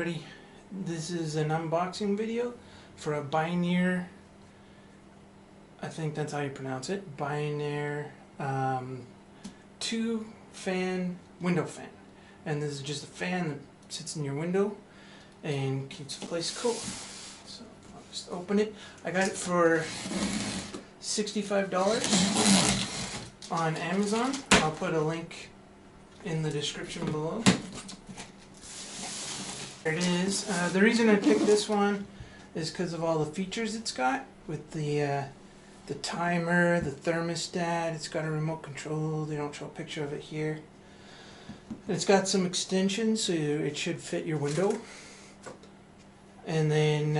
everybody, this is an unboxing video for a Bionaire, I think that's how you pronounce it, Bionaire 2-fan window fan. And this is just a fan that sits in your window and keeps the place cool. So I'll just open it. I got it for $65 on Amazon. I'll put a link in the description below. There it is. The reason I picked this one is because of all the features it's got, with the timer, the thermostat. It's got a remote control. They don't show a picture of it here. It's got some extensions, so it should fit your window. And then,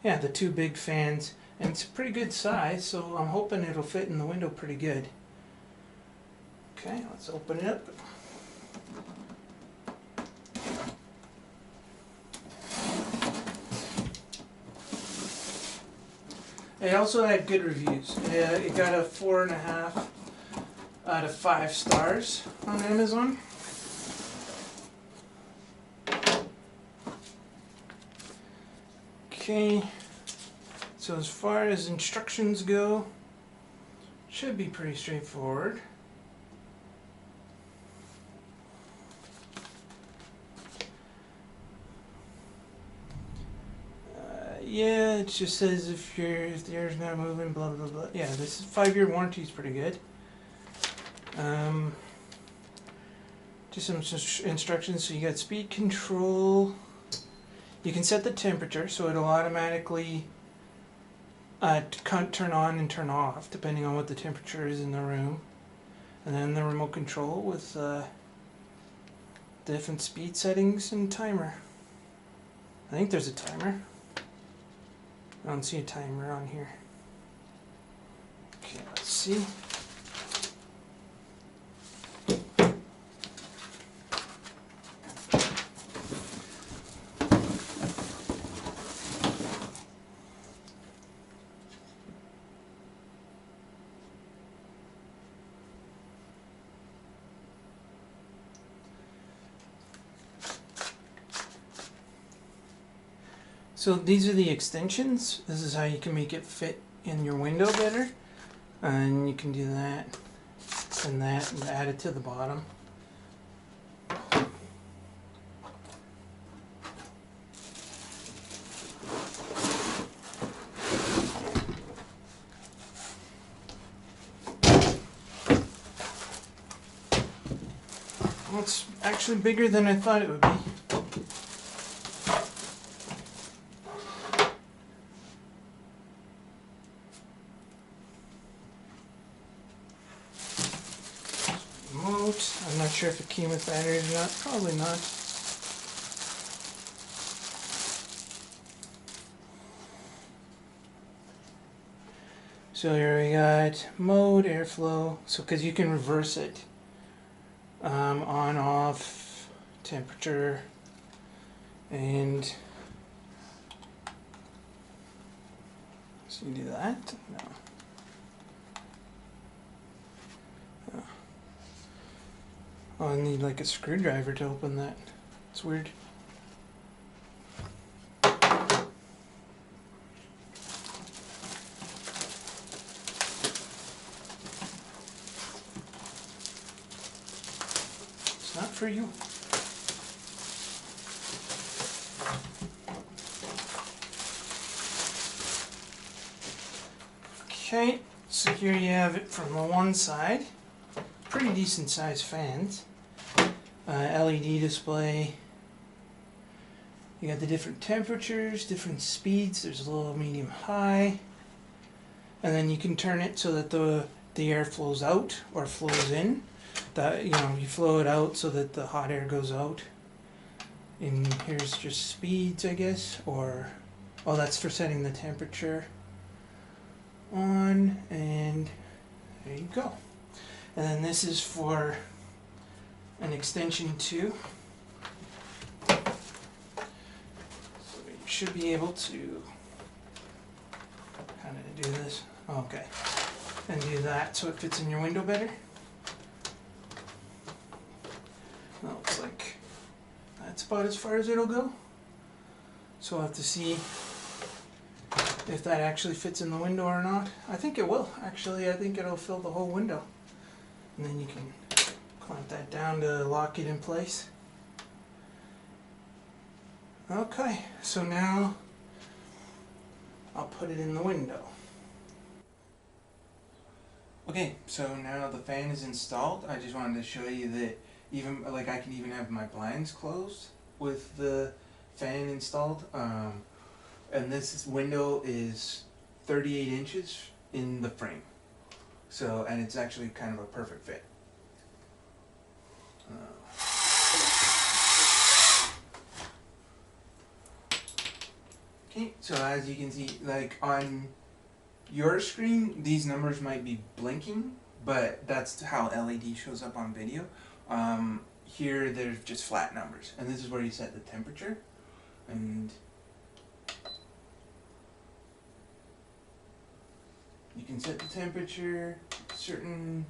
yeah, the two big fans. And it's a pretty good size, so I'm hoping it'll fit in the window pretty good. Okay, let's open it up. It also had good reviews. It got a 4.5 out of 5 stars on Amazon. Okay, so as far as instructions go, should be pretty straightforward. Yeah, it just says if the air's not moving, blah blah blah. Yeah, this 5-year warranty is pretty good. Just some instructions. So you got speed control. You can set the temperature, so it'll automatically turn on and turn off depending on what the temperature is in the room. And then the remote control with different speed settings and timer. I think there's a timer. I don't see a timer on here. Okay, let's see. So these are the extensions. This is how you can make it fit in your window better. And you can do that and that and add it to the bottom. Well, it's actually bigger than I thought it would be. I'm not sure if it came with batteries or not. Probably not. So here we got mode, airflow. So because you can reverse it, on, off, temperature, and so you do that. No. Oh, I need like a screwdriver to open that. It's weird. It's not for you. Okay, so here you have it from the one side. Pretty decent sized fans. LED display. You got the different temperatures, different speeds. There's low, medium, high. And then you can turn it so that the air flows out or flows in. That, you know, you flow it out so that the hot air goes out. And here's just speeds, I guess, or oh, that's for setting the temperature on, and there you go. And then this is for an extension too. So you should be able to kind of do this. Okay. And do that so it fits in your window better. That looks like that's about as far as it'll go. So we'll have to see if that actually fits in the window or not. I think it will. Actually, I think it'll fill the whole window. And then you can clamp that down to lock it in place. Okay, so now I'll put it in the window. Okay, so now the fan is installed. I just wanted to show you that even like I can even have my blinds closed with the fan installed. And this window is 38 inches in the frame. So, and it's actually kind of a perfect fit. Okay, so as you can see, like on your screen, these numbers might be blinking, but that's how LED shows up on video. Here, there's just flat numbers, and this is where you set the temperature. And you can set the temperature, certain,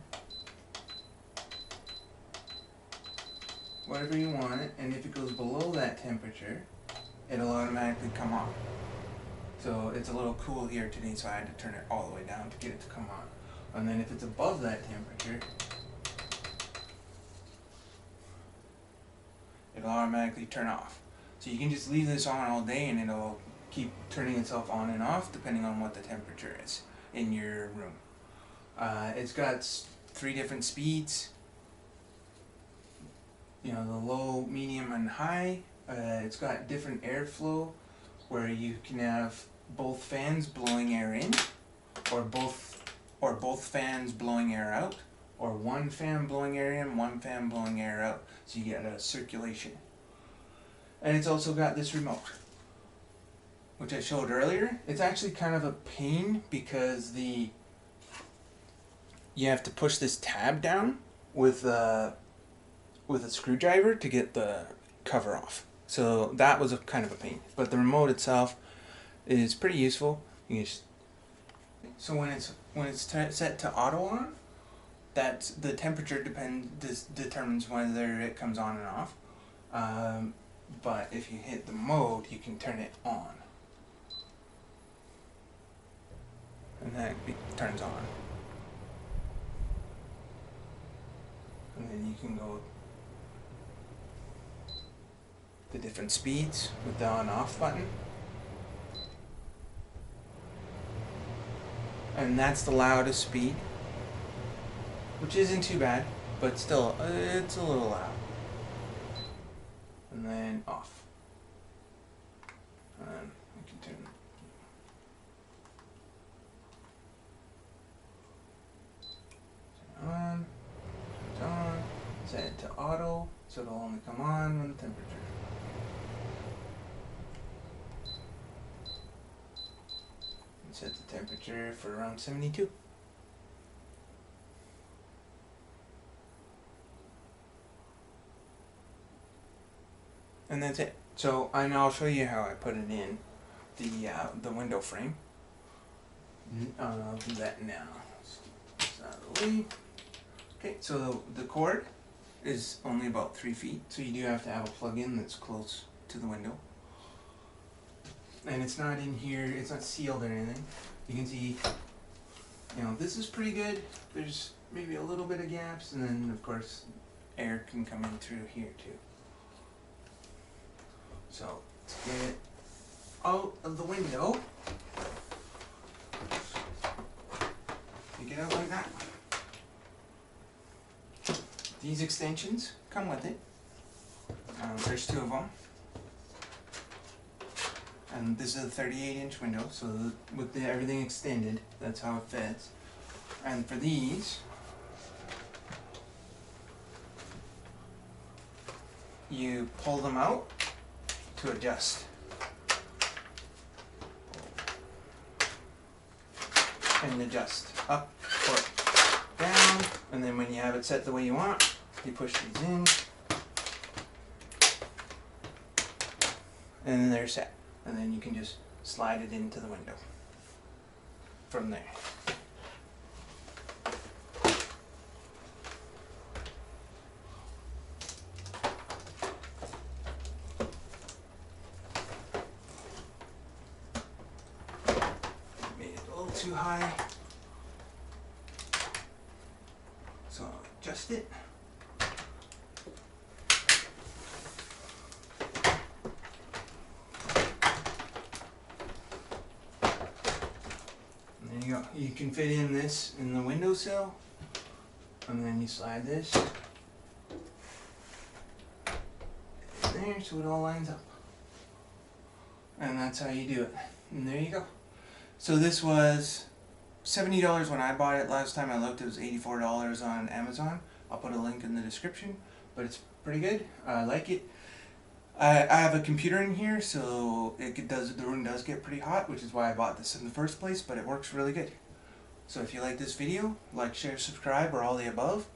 whatever you want it, and if it goes below that temperature, it'll automatically come on. So it's a little cool here today, so I had to turn it all the way down to get it to come on. And then if it's above that temperature, it'll automatically turn off. So you can just leave this on all day and it'll keep turning itself on and off depending on what the temperature is in your room. It's got 3 different speeds. You know, the low, medium, and high. It's got different airflow where you can have both fans blowing air in, or both fans blowing air out, or one fan blowing air in, one fan blowing air out, so you get a circulation. And it's also got this remote, which I showed earlier. It's actually kind of a pain because you have to push this tab down with a screwdriver to get the cover off. So that was a kind of a pain. But the remote itself is pretty useful. You just, so when it's set to auto on, that's the temperature determines whether it comes on and off. But if you hit the mode, you can turn it on, and that turns on. And then you can go the different speeds with the on-off button. And that's the loudest speed, which isn't too bad, but still, it's a little loud. And then off. And we can turn on, turn on, set it to auto, so it'll only come on when the temperature. Set the temperature for around 72. And that's it. So, and I'll show you how I put it in the window frame. I'll do that now. Let's get this out of the way. Okay, so the cord is only about 3 feet, so you do have to have a plug-in that's close to the window. And it's not in here, it's not sealed or anything. You can see, you know, this is pretty good. There's maybe a little bit of gaps, and then of course air can come in through here too. So let's get it out of the window. You get out like that. These extensions come with it. There's 2 of them. And this is a 38-inch window, so with everything extended, that's how it fits. And for these, you pull them out to adjust. And adjust up or down, and then when you have it set the way you want, you push these in, and then they're set. And then you can just slide it into the window from there. too high. So I'll adjust it. And there you go. You can fit in this in the windowsill, and then you slide this in there so it all lines up. And that's how you do it. And there you go. So this was $70 when I bought it. Last time I looked, it was $84 on Amazon. I'll put a link in the description, but it's pretty good. I like it. I have a computer in here, so the room does get pretty hot, which is why I bought this in the first place, but it works really good. So if you like this video, like, share, subscribe, or all the above.